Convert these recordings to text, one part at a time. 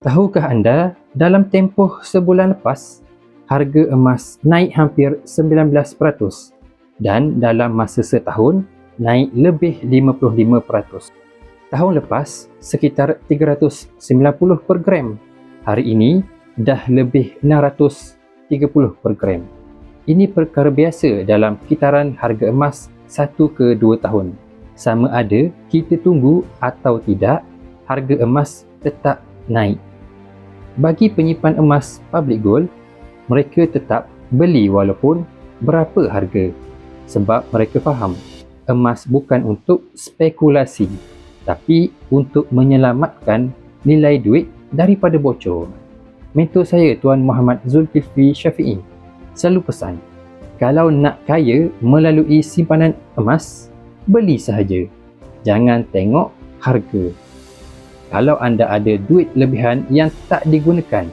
Tahukah anda, dalam tempoh sebulan lepas, harga emas naik hampir 19% dan dalam masa setahun, naik lebih 55%. Tahun lepas, sekitar 390 per gram. Hari ini, dah lebih 630 per gram. Ini perkara biasa dalam kitaran harga emas 1 ke 2 tahun. Sama ada kita tunggu atau tidak, harga emas tetap naik. Bagi penyimpan emas public gold, mereka tetap beli walaupun berapa harga. Sebab mereka faham, emas bukan untuk spekulasi, tapi untuk menyelamatkan nilai duit daripada bocor. Mentor saya Tuan Muhammad Zulkifli Syafi'i selalu pesan, kalau nak kaya melalui simpanan emas, beli sahaja. Jangan tengok harga. Kalau anda ada duit lebihan yang tak digunakan,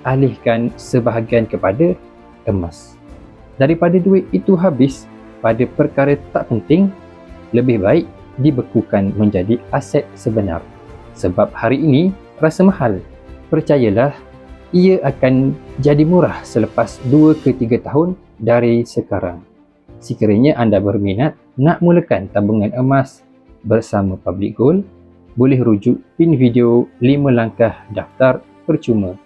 alihkan sebahagian kepada emas. Daripada duit itu habis pada perkara tak penting, lebih baik dibekukan menjadi aset sebenar. Sebab hari ini rasa mahal. Percayalah, ia akan jadi murah selepas 2 ke 3 tahun dari sekarang. Sekiranya anda berminat nak mulakan tabungan emas bersama Public Gold, boleh rujuk pin video 5 langkah daftar percuma.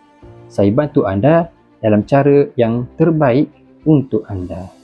Saya bantu anda dalam cara yang terbaik untuk anda.